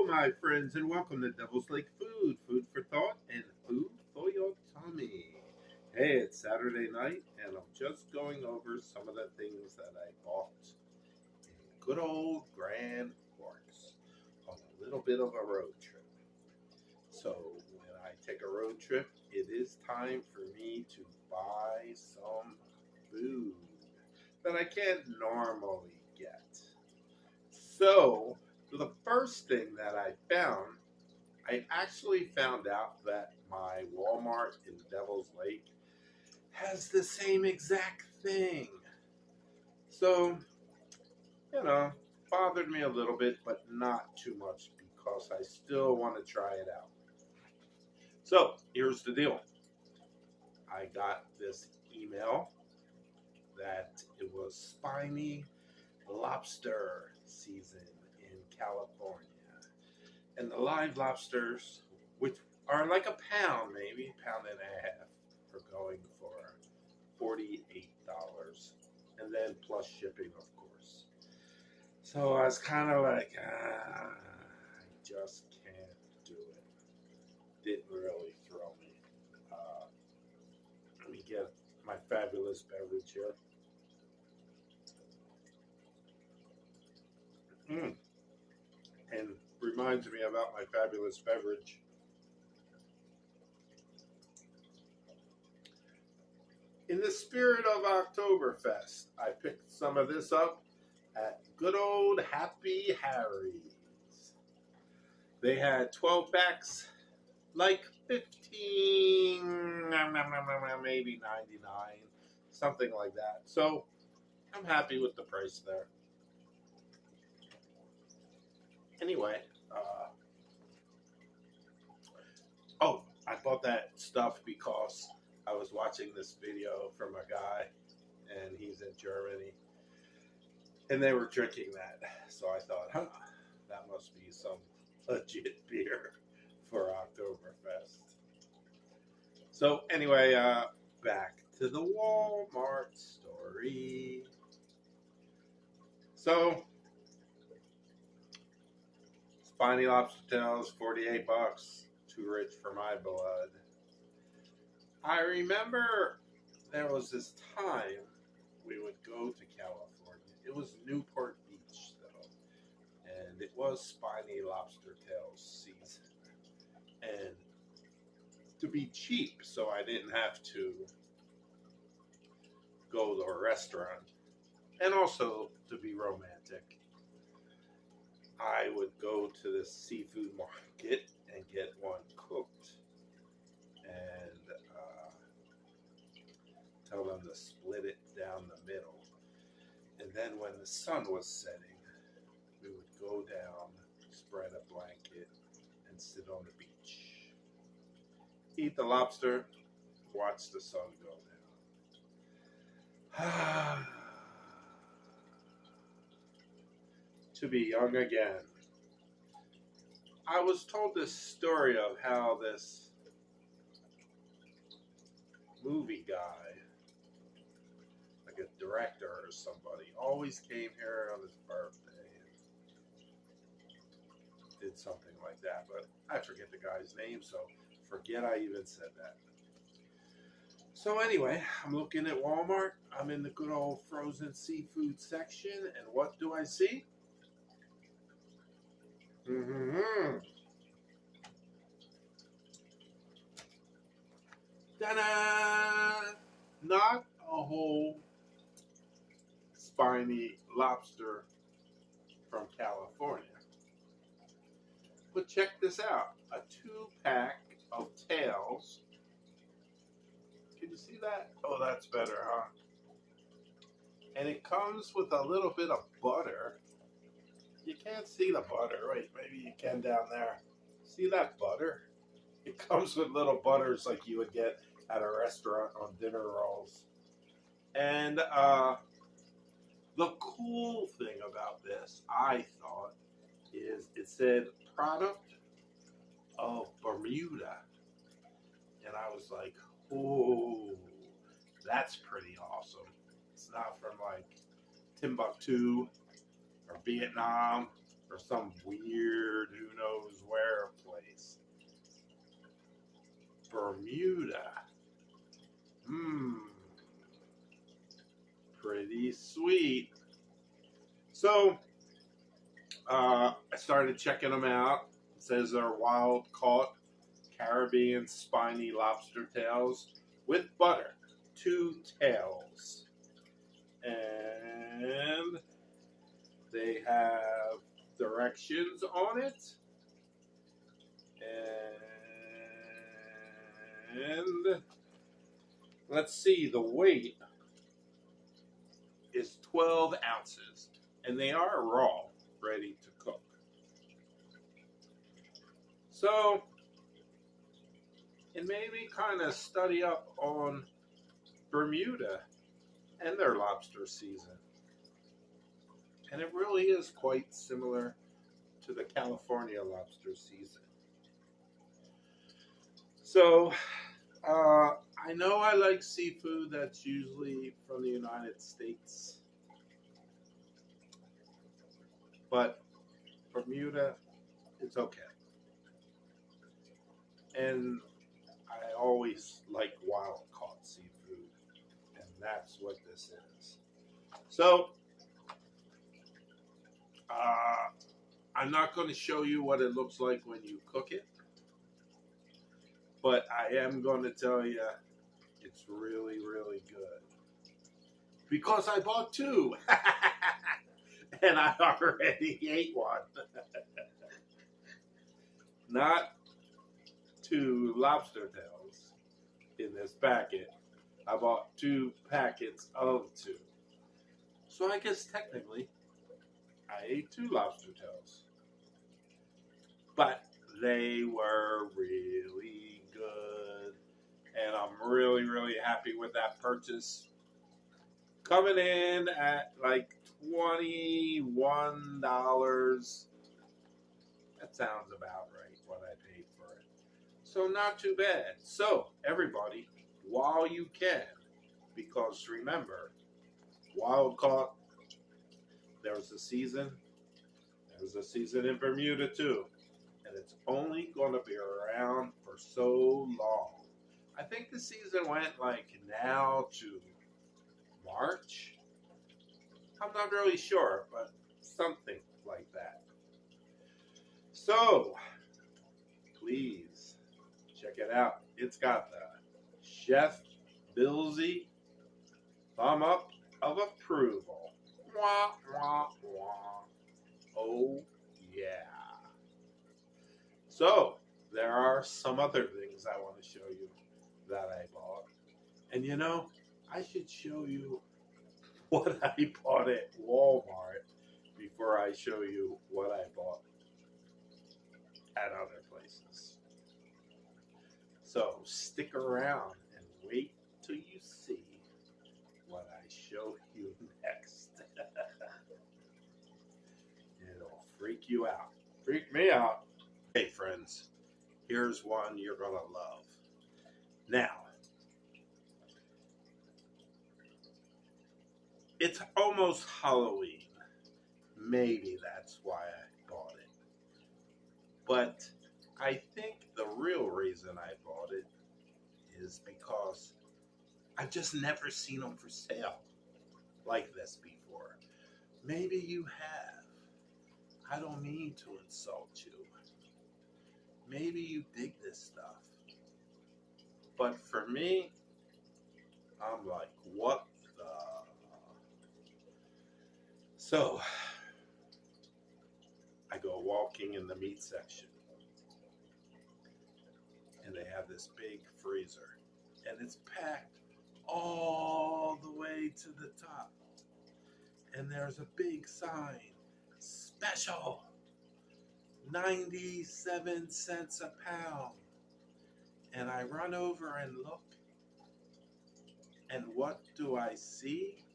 my friends, and welcome to Devil's Lake Food, food for thought and food for your tummy. Hey, it's Saturday night, and I'm just going over some of the things that I bought in good old Grand Forks on a little bit of a road trip. So, when I take a road trip, it is time for me to buy some food that I can't normally get. So, the first thing that I actually found out that my Walmart in Devil's Lake has the same exact thing. So, you know, bothered me a little bit, but not too much because I still want to try it out. So, here's the deal. I got this email that it was spiny lobster season in California. And the live lobsters, which are like a pound, maybe a pound and a half, are going for $48, and then plus shipping, of course. So I was kind of like, I just can't do it. Didn't really throw me. Let me get my fabulous beverage here. And reminds me about my fabulous beverage. In the spirit of Oktoberfest, I picked some of this up at good old Happy Harry's. They had 12 packs, like 15, maybe 99, something like that. So I'm happy with the price there. Anyway, I bought that stuff because I was watching this video from a guy, and he's in Germany, and they were drinking that. So I thought, that must be some legit beer for Oktoberfest. So anyway, back to the Walmart story. So, spiny lobster tails, $48. Too rich for my blood. I remember there was this time we would go to California. It was Newport Beach, though, and it was spiny lobster tails season. And to be cheap, so I didn't have to go to a restaurant, and also to be romantic, I would go to the seafood market and get one cooked and tell them to split it down the middle. And then when the sun was setting, we would go down, spread a blanket, and sit on the beach. Eat the lobster, watch the sun go down. To be young again. I was told this story of how this movie guy, like a director or somebody, always came here on his birthday and did something like that. But I forget the guy's name, so forget I even said that. So anyway, I'm looking at Walmart. I'm in the good old frozen seafood section, and what do I see? Ta-da! Not a whole spiny lobster from California. But check this out. A 2-pack of tails. Can you see that? Oh, that's better, huh? And it comes with a little bit of butter. You can't see the butter. Wait, maybe you can down there. See that butter? It comes with little butters like you would get at a restaurant on dinner rolls. And the cool thing about this, I thought, is it said product of Bermuda. And I was like, oh, that's pretty awesome. It's not from like Timbuktu or Vietnam or some weird, who knows Bermuda. Mmm. Pretty sweet. So, I started checking them out. It says they're wild caught Caribbean spiny lobster tails with butter. 2 tails. And they have directions on it. And let's see, the weight is 12 ounces. And they are raw, ready to cook. So, it made me kind of study up on Bermuda and their lobster season. And it really is quite similar to the California lobster season. So, I know I like seafood that's usually from the United States. But Bermuda, it's okay. And I always like wild caught seafood. And that's what this is. So, I'm not going to show you what it looks like when you cook it. But I am going to tell you it's really, really good. Because I bought 2. And I already ate one. Not 2 lobster tails in this packet. I bought 2 packets of 2. So I guess technically I ate 2 lobster tails. But they were really good. And I'm really, really happy with that purchase. Coming in at like $21. That sounds about right, what I paid for it. So not too bad. So everybody, while you can, because remember, wild caught, there's a season. There's a season in Bermuda too. And it's only going to be around for so long. I think the season went like now to March. I'm not really sure, but something like that. So, please check it out. It's got the Chef Billsy thumb up of approval. Wah, wah, wah. Oh, yeah. So, there are some other things I want to show you that I bought. And you know, I should show you what I bought at Walmart before I show you what I bought at other places. So stick around and wait till you see what I show you next. It'll freak you out. Freak me out. Hey friends, here's one you're gonna love. Now, it's almost Halloween. Maybe that's why I bought it. But I think the real reason I bought it is because I've just never seen them for sale like this before. Maybe you have. I don't mean to insult you. Maybe you dig this stuff. But for me, I'm like, what the? So, I go walking in the meat section. And they have this big freezer. And it's packed all the way to the top. And there's a big sign. Special. 97 cents a pound. And I run over and look. And what do I see?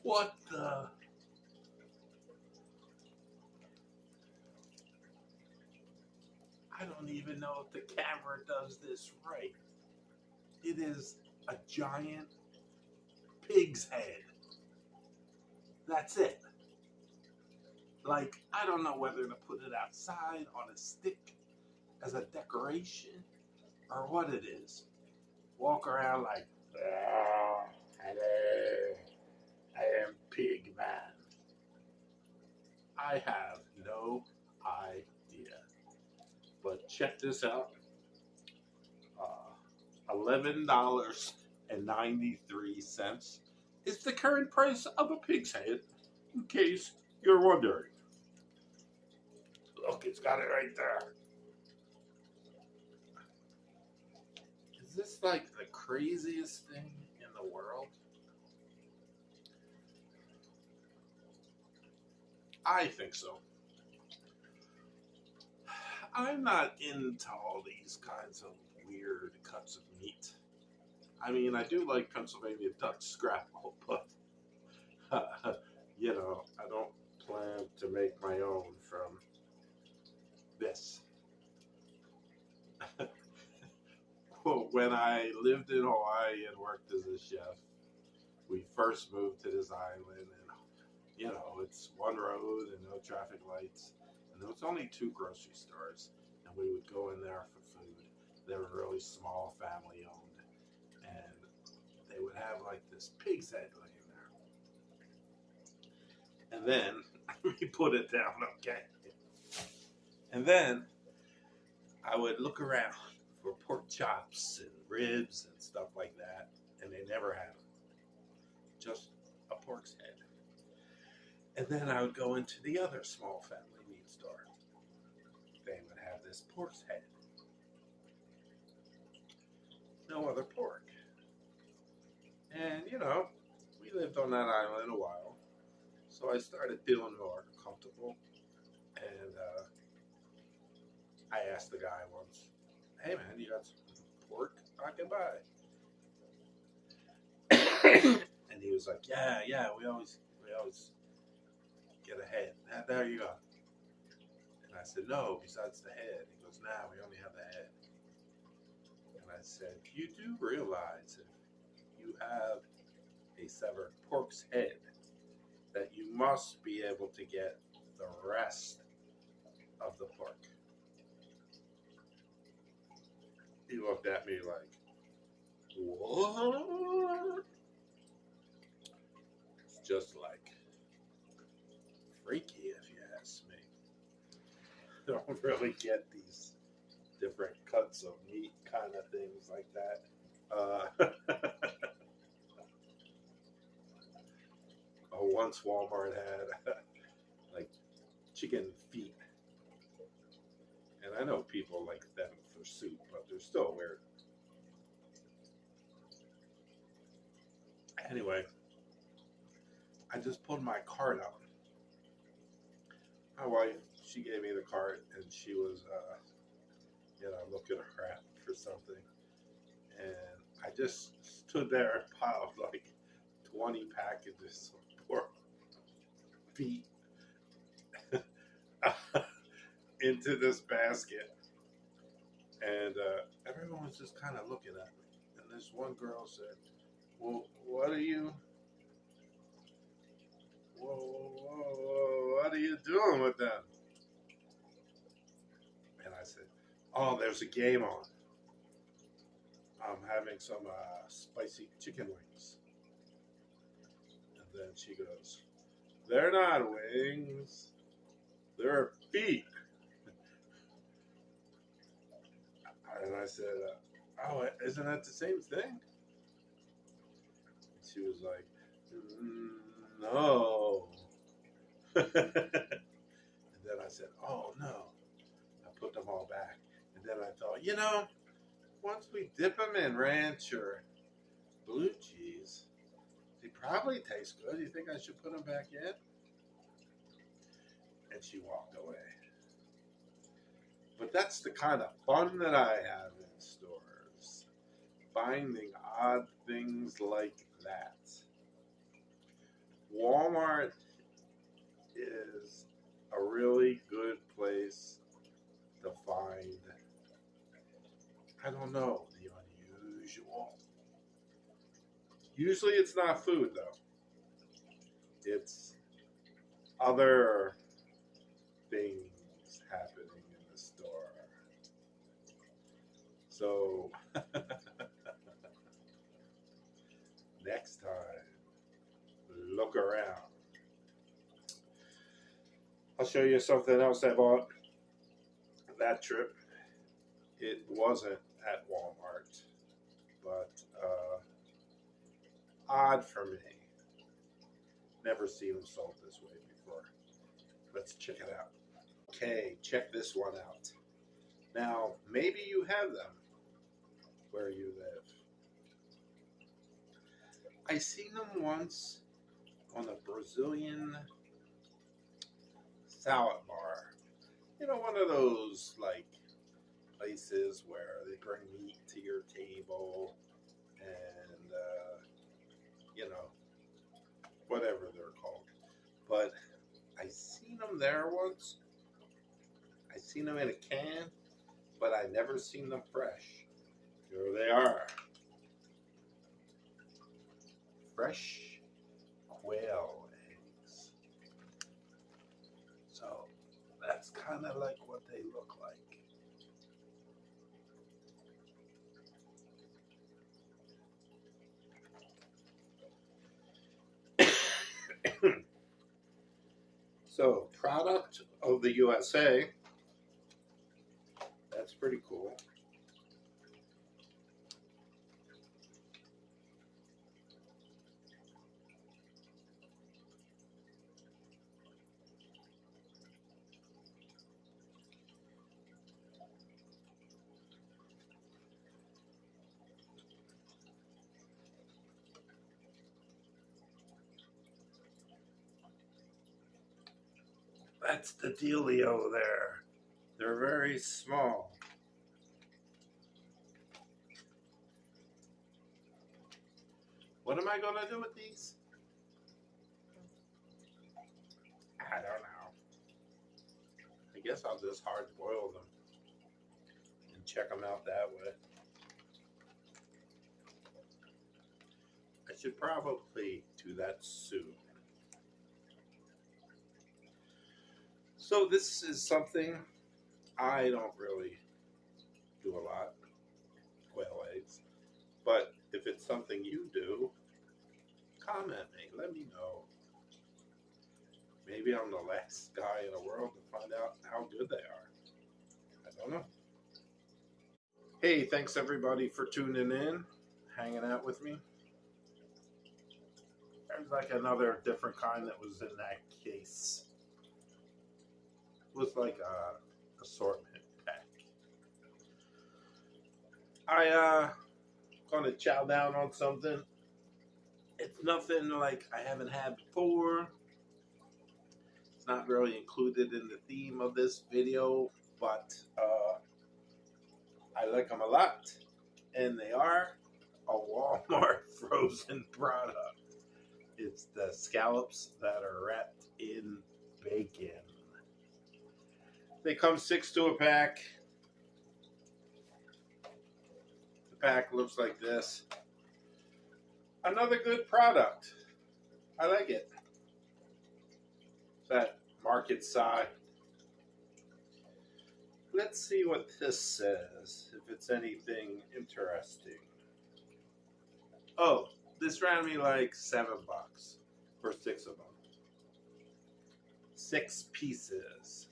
What the? I don't even know if the camera does this right. It is a giant pig's head. That's it. Like, I don't know whether to put it outside on a stick as a decoration or what it is. Walk around like, "Ah, hello, I am Pig Man." I have no idea. But check this out. $11.93 is the current price of a pig's head, in case you're wondering. Look, it's got it right there. Is this like the craziest thing in the world? I think so. I'm not into all these kinds of weird cuts of meat. I mean, I do like Pennsylvania Dutch scrapple, but I don't plan to make my own from this. Well, when I lived in Hawaii and worked as a chef, we first moved to this island, and it's one road and no traffic lights, and there was only two grocery stores, and we would go in there for food. They were really small, family owned, and they would have like this pig's head laying there, and then we put it down, okay, and then I would look around for pork chops and ribs and stuff like that, and they never had them, just a pork's head. And then I would go into the other small family meat store. They would have this pork's head. No other pork. And, we lived on that island a while. So I started feeling more comfortable. And I asked the guy once, "Hey man, you got some pork I can buy?" And he was like, "Yeah, we always get a head. There you go." And I said, "No, besides the head." He goes, "Nah, we only have the head." And I said, "You do realize if you have a severed pork's head that you must be able to get the rest of the pork." He looked at me like, "What?" It's just like freaky, if you ask me. I don't really get these different cuts of meat kind of things like that. Once Walmart had like chicken feet, and I know people like them for soup, but they're still weird. Anyway, I just pulled my cart out. My wife, she gave me the cart, and she was, looking around for something, and I just stood there and piled like 20 packages of pork feet into this basket, and everyone was just kind of looking at me. And this one girl said, "Well, what are you doing with them?" And I said, "Oh, there's a game on. I'm having some spicy chicken wings." And then she goes, "They're not wings. They're feet." And I said, "Oh, isn't that the same thing?" She was like, "No." And then I said, "Oh, no." I put them all back. And then I thought, once we dip them in ranch or blue cheese, they probably taste good. You think I should put them back in? And she walked away. But that's the kind of fun that I have in stores. Finding odd things like that. Walmart is a really good place to find, I don't know, the unusual. Usually it's not food though. It's other things happening in the store. So next time, look around. I'll show you something else I bought that trip. It wasn't at Walmart, but odd for me. Never seen them sold this way before. Let's check it out. Okay, check this one out. Now, maybe you have them where you live. I seen them once on a Brazilian salad bar. You know, one of those like places where they bring meat to your table and you know, whatever they're called. But I seen them there once. I seen them in a can, but I never seen them fresh. Here they are. Fresh quail eggs. So that's kind of like what they look like. So, product of the USA. That's pretty cool. That's the dealio there. They're very small. What am I going to do with these? I don't know. I guess I'll just hard boil them and check them out that way. I should probably do that soon. So this is something I don't really do a lot, quail eggs. But if it's something you do, comment me, let me know. Maybe I'm the last guy in the world to find out how good they are. I don't know. Hey, thanks everybody for tuning in, hanging out with me. There's like another different kind that was in that case. It was like a assortment pack. I gonna chow down on something. It's nothing like I haven't had before. It's not really included in the theme of this video, but I like them a lot, and they are a Walmart frozen product. It's the scallops that are wrapped in bacon. They come 6 to a pack. The pack looks like this. Another good product. I like it. That market size. Let's see what this says, if it's anything interesting. Oh, this ran me like $7 for 6 of them. 6 pieces.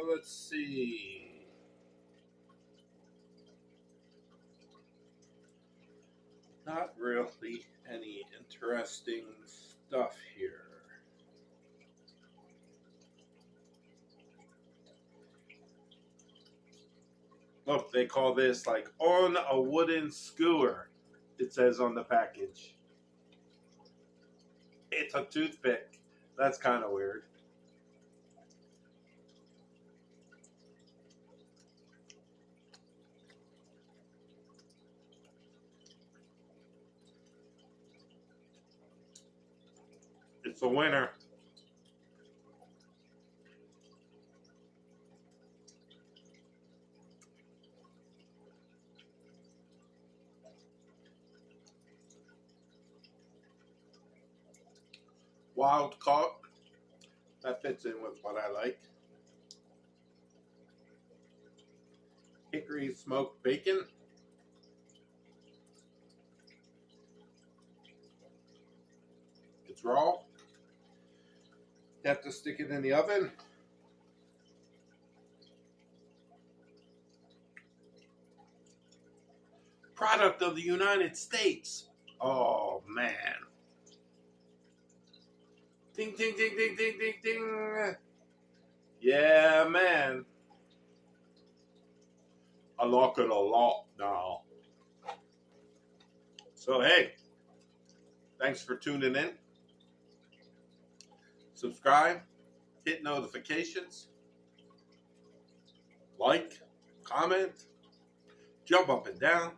Let's see. Not really any interesting stuff here. Look, they call this like on a wooden skewer. It says on the package. It's a toothpick. That's kind of weird. It's a winner. wild caught. That fits in with what I like. Hickory smoked bacon. It's raw. You have to stick it in the oven. Product of the United States. Oh, man. Ding, ding, ding, ding, ding, ding, ding. Yeah, man. I like it a lot now. So, hey, thanks for tuning in. Subscribe, hit notifications, like, comment, jump up and down,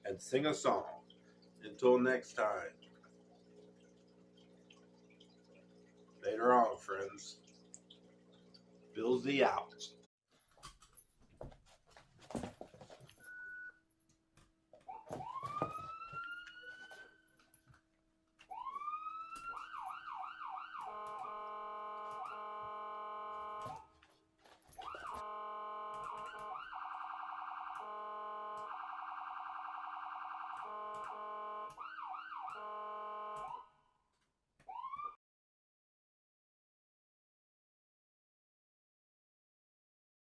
and sing a song. Until next time. Later on, friends. Billsy out.